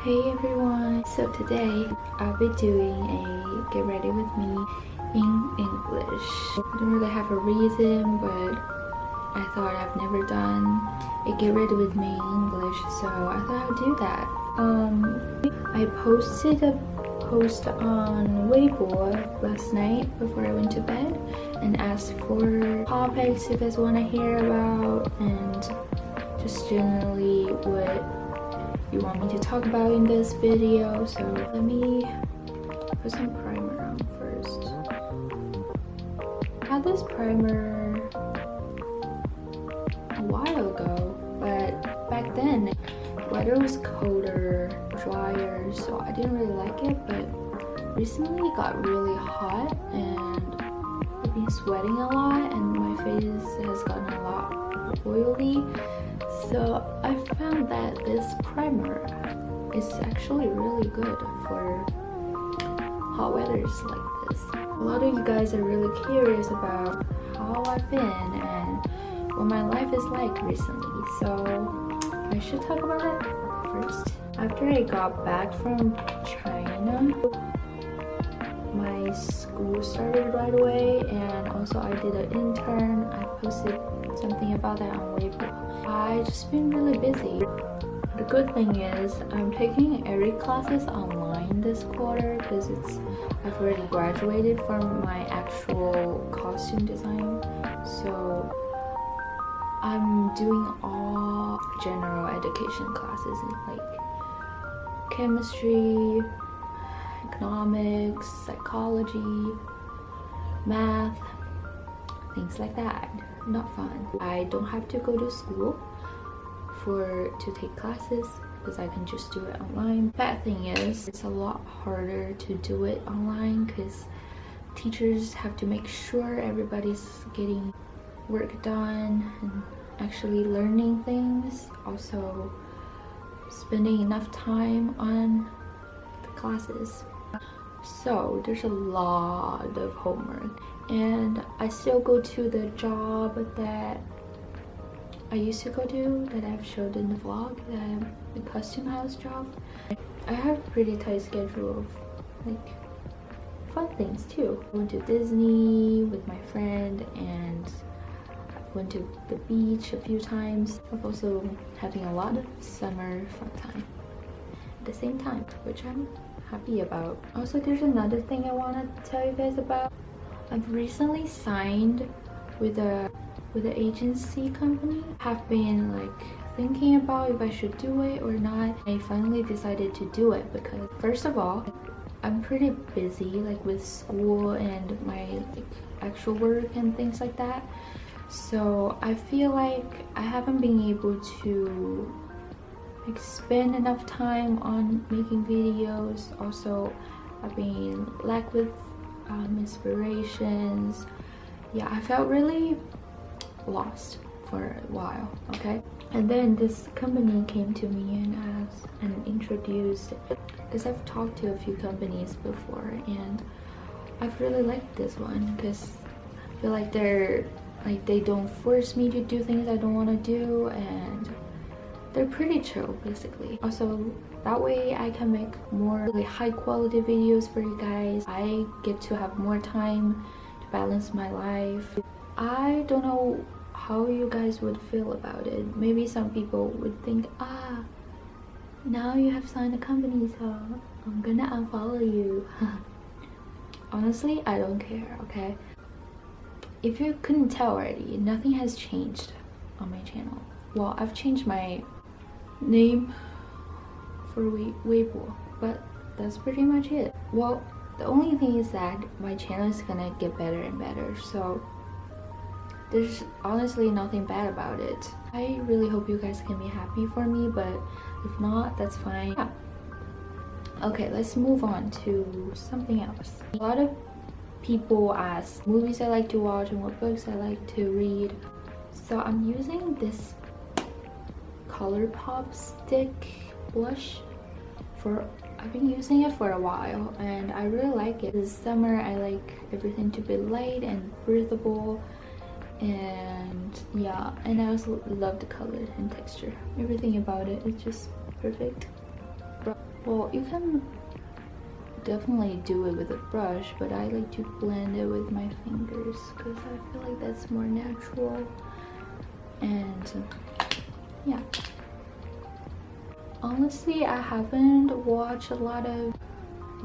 Hey everyone! So today I'll be doing a get ready with me in English. I don't really have a reason, but I thought I've never done a get ready with me in English, so I thought I'd do that. I posted a post on Weibo last night before I went to bed and asked for topics you guys want to hear about and just generally what you want me to talk about in this video. So let me put some primer on first. I had this primer a while ago, but back then weather was colder, drier, so I didn't really like it. But recently it got really hot and I've been sweating a lot and my face has gotten a lot oily. So I found that this primer is actually really good for hot weathers like this. A lot of you guys are really curious about how I've been and what my life is like recently, so I should talk about it first. After I got back from China, my school started right away, and also I did an intern. I posted something about that on Weibo. I've just been really busy. The good thing is I'm taking every classes online this quarter because I've already graduated from my actual costume design, so I'm doing all general education classes like chemistry, economics, psychology, math, things like that. Not fun. I don't have to go to school to take classes because I can just do it online. Bad thing is it's a lot harder to do it online because teachers have to make sure everybody's getting work done and actually learning things, also spending enough time on the classes. So there's a lot of homework, and I still go to the job that I used to go to that I've showed in the vlog, the costume house job. I have a pretty tight schedule of like fun things too. I went to Disney with my friend and I went to the beach a few times. I'm also having a lot of summer fun time at the same time, which I'm happy about. Also, there's another thing I want to tell you guys about. I've recently signed with an agency company. Have been like thinking about if I should do it or not. I finally decided to do it because first of all, I'm pretty busy like with school and my like actual work and things like that. So I feel like I haven't been able to like spend enough time on making videos. Also, I've been lack with inspirations. Yeah, I felt really lost for a while, okay? And then this company came to me and asked and introduced, because I've talked to a few companies before and I've really liked this one because I feel like they don't force me to do things I don't want to do, and they're pretty chill basically. Also, that way I can make more really high quality videos for you guys. I get to have more time to balance my life. I don't know how you guys would feel about it. Maybe some people would think, now you have signed a company, so I'm gonna unfollow you. Honestly, I don't care, okay? If you couldn't tell already, nothing has changed on my channel. Well, I've changed my name for Weibo, but that's pretty much it. Well, the only thing is that my channel is gonna get better and better, so there's honestly nothing bad about it. I really hope you guys can be happy for me, but if not, that's fine. Yeah. Okay, let's move on to something else. A lot of people ask movies I like to watch and what books I like to read. So I'm using this ColourPop stick blush I've been using it for a while and I really like it. This summer I like everything to be light and breathable, and yeah, and I also love the color and texture. Everything about it is just perfect. Well, you can definitely do it with a brush, but I like to blend it with my fingers because I feel like that's more natural. And yeah, honestly, I haven't watched a lot of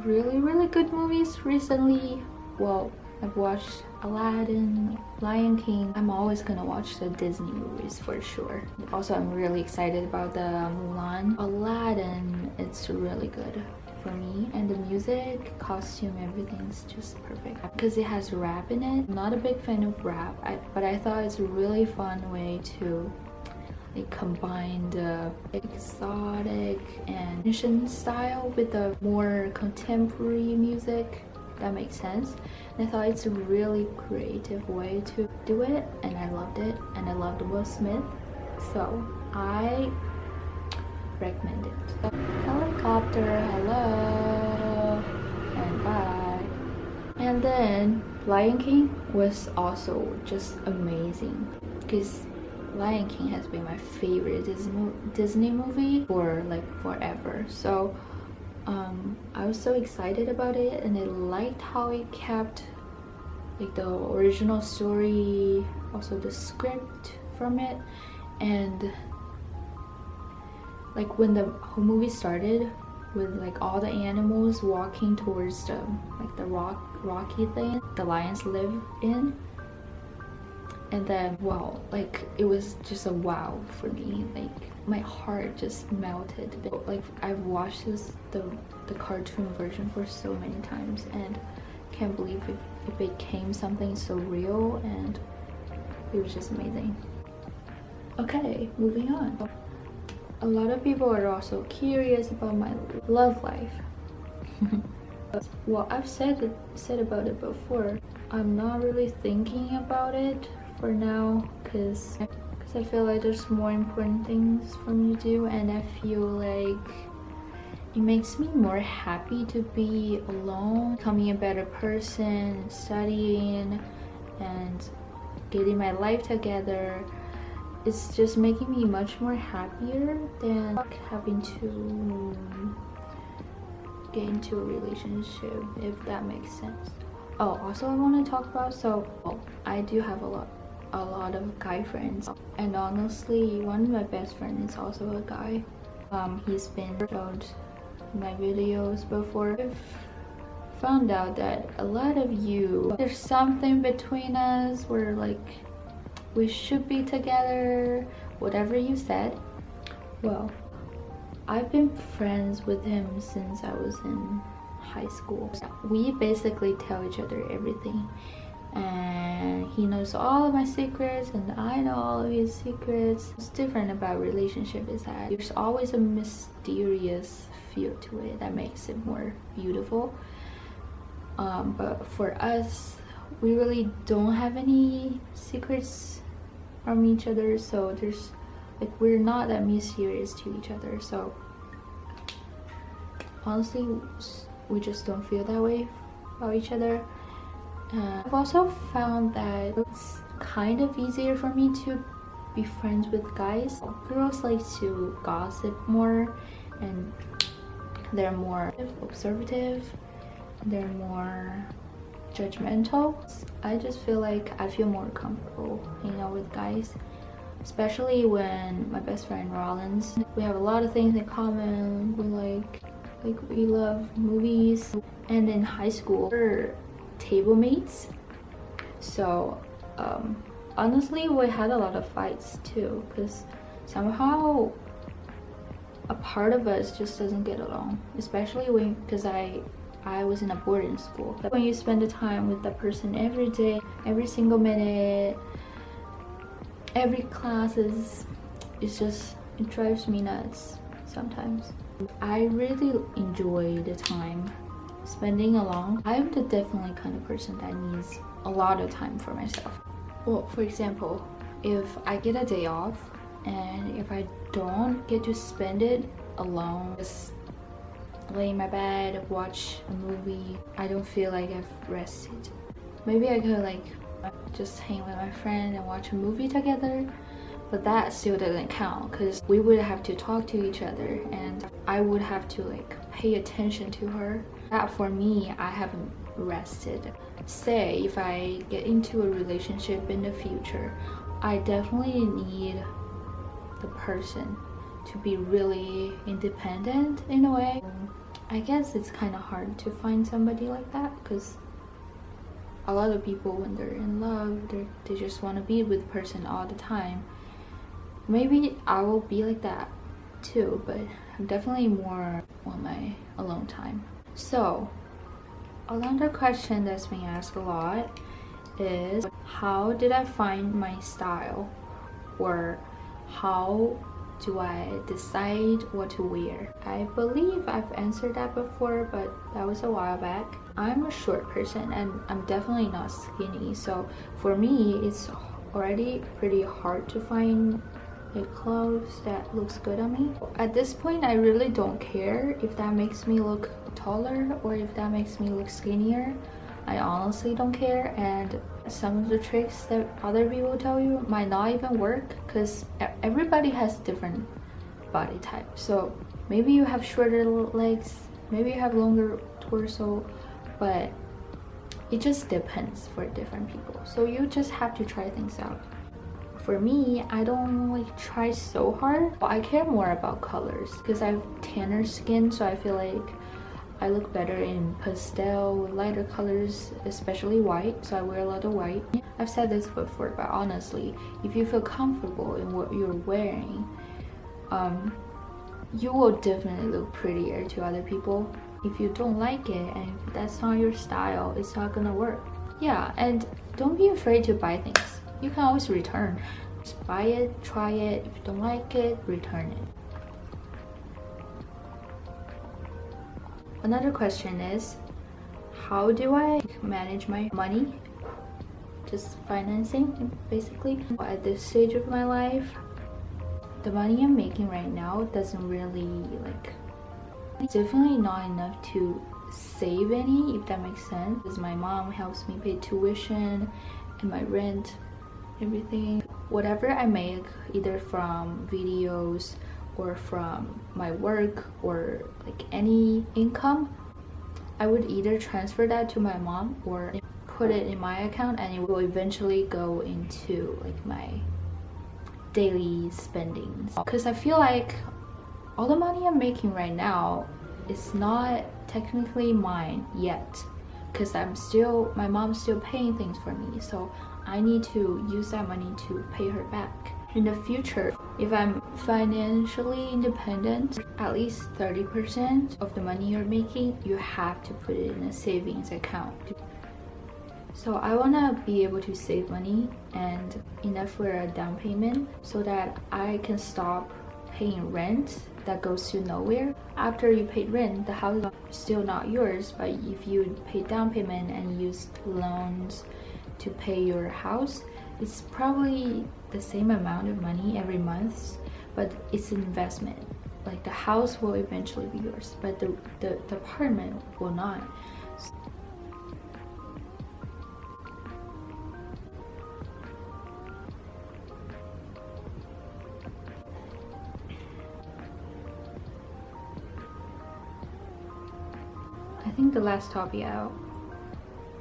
really good movies recently. Well, I've watched Aladdin, Lion King. I'm always gonna watch the Disney movies for sure. Also, I'm really excited about the Mulan. Aladdin, it's really good for me, and the music, costume, everything's just perfect because it has rap in it. I'm not a big fan of rap, but I thought it's a really fun way to like combine the exotic and Asian style with the more contemporary music. That makes sense. And I thought it's a really creative way to do it, and I loved it, and I loved Will Smith, so I recommend it. Helicopter, hello, and bye. And then Lion King was also just amazing because Lion King has been my favorite Disney movie for like forever. So I was so excited about it, and I liked how it kept like the original story, also the script from it, and like when the whole movie started with like all the animals walking towards the like the rocky thing the lions live in, and then wow, like it was just a wow for me. Like my heart just melted. Like I've watched the cartoon version for so many times, and can't believe it became something so real, and it was just amazing. Okay, moving on. A lot of people are also curious about my love life. Well, I've said about it before. I'm not really thinking about it for now because I feel like there's more important things for me to do, and I feel like it makes me more happy to be alone, becoming a better person, studying, and getting my life together. It's just making me much more happier than having to get into a relationship, if that makes sense. Oh, also I want to talk about, I do have a lot of guy friends, and honestly one of my best friends is also a guy. He's been showed my videos before. I've found out that a lot of you, there's something between us, we're like we should be together, whatever you said. Well, I've been friends with him since I was in high school. We basically tell each other everything, and he knows all of my secrets and I know all of his secrets. What's different about relationship is that there's always a mysterious feel to it that makes it more beautiful. But for us, we really don't have any secrets from each other, so there's like we're not that mysterious to each other. So honestly, we just don't feel that way about each other. I've also found that it's kind of easier for me to be friends with guys. Girls like to gossip more, and they're more observative, they're more judgmental. I just feel like I feel more comfortable hanging out with guys, especially when my best friend Rollins, we have a lot of things in common. We love movies, and in high school we're table mates, so honestly we had a lot of fights too, because somehow a part of us just doesn't get along, especially when, because I was in a boarding school. When you spend the time with that person every day, every single minute, every class, it drives me nuts sometimes. I really enjoy the time spending alone. I'm the definitely kind of person that needs a lot of time for myself. Well, for example, if I get a day off and if I don't get to spend it alone, just lay in my bed, watch a movie, I don't feel like I've rested. Maybe I could like just hang with my friend and watch a movie together, but that still doesn't count because we would have to talk to each other and I would have to like pay attention to her. That for me, I haven't rested. Say if I get into a relationship in the future, I definitely need the person to be really independent in a way. I guess it's kind of hard to find somebody like that because a lot of people, when they're in love, they just want to be with the person all the time. Maybe I will be like that too, but I'm definitely more on my alone time. So another question that's being asked a lot is, how did I find my style, or how do I decide what to wear? I believe I've answered that before, but that was a while back. I'm a short person and I'm definitely not skinny, so for me it's already pretty hard to find a clothes that looks good on me. At this point, I really don't care if that makes me look taller or if that makes me look skinnier. I honestly don't care, and some of the tricks that other people tell you might not even work because everybody has a different body type. So maybe you have shorter legs, maybe you have longer torso, but it just depends for different people. So you just have to try things out. For me, I don't like try so hard. I care more about colors because I have tanner skin, so I feel like I look better in pastel with lighter colors, especially white, so I wear a lot of white. I've said this before, but honestly, if you feel comfortable in what you're wearing, you will definitely look prettier to other people. If you don't like it and if that's not your style, it's not gonna work. Yeah, and don't be afraid to buy things. You can always return. Just buy it, try it. If you don't like it, return it. Another question is, how do I manage my money? Just financing, basically. At this stage of my life, the money I'm making right now doesn't really like, it's definitely not enough to save any, if that makes sense, because my mom helps me pay tuition and my rent, everything. Whatever I make, either from videos or from my work or like any income, I would either transfer that to my mom or put it in my account, and it will eventually go into like my daily spendings. Because I feel like all the money I'm making right now is not technically mine yet, because my mom's still paying things for me, so I need to use that money to pay her back. In the future, if I'm financially independent, at least 30% of the money you're making, you have to put it in a savings account. So I want to be able to save money and enough for a down payment so that I can stop paying rent that goes to nowhere. After you paid rent, the house is still not yours, but if you pay down payment and used loans to pay your house, it's probably the same amount of money every month, but it's an investment. Like the house will eventually be yours, but the apartment will not. I think the last topic I'll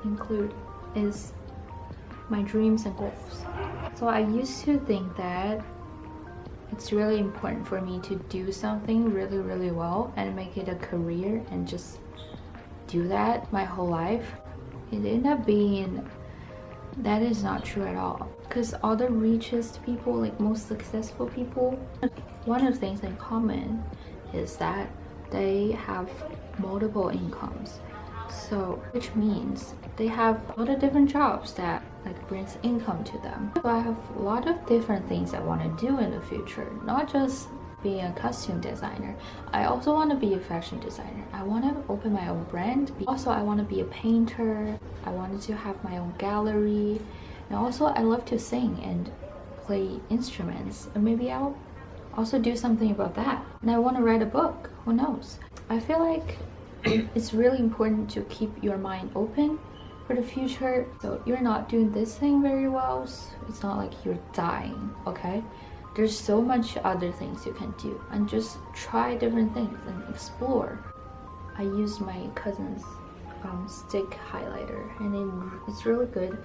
include is my dreams and goals. So I used to think that it's really important for me to do something really, really well and make it a career and just do that my whole life. It ended up being that is not true at all, because all the richest people, like most successful people, one of the things in common is that they have multiple incomes. So which means they have a lot of different jobs that like brings income to them. So I have a lot of different things I want to do in the future, not just being a costume designer. I also want to be a fashion designer. I want to open my own brand. Also, I want to be a painter. I wanted to have my own gallery. And also, I love to sing and play instruments. And maybe I'll also do something about that. And I want to write a book. Who knows? I feel like it's really important to keep your mind open for the future. So you're not doing this thing very well, so it's not like you're dying, okay? there's so much other things you can do, and just try different things and explore. I used my cousin's stick highlighter, and it's really good.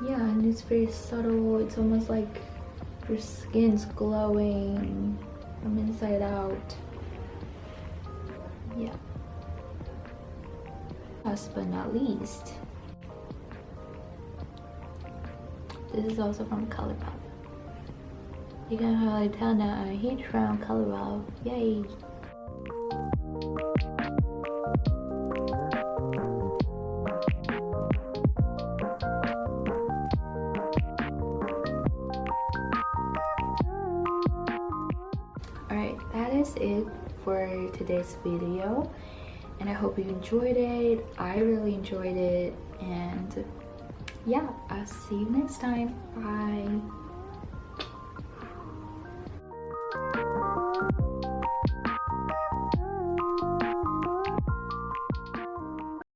Yeah, and it's very subtle. It's almost like your skin's glowing from inside out. Yeah. Last but not least, this is also from ColourPop. You can probably tell now I'm a huge fan of ColourPop. Yay! Alright, that is it for today's video, and I hope you enjoyed it. I really enjoyed it, and yeah, I'll see you next time. Bye.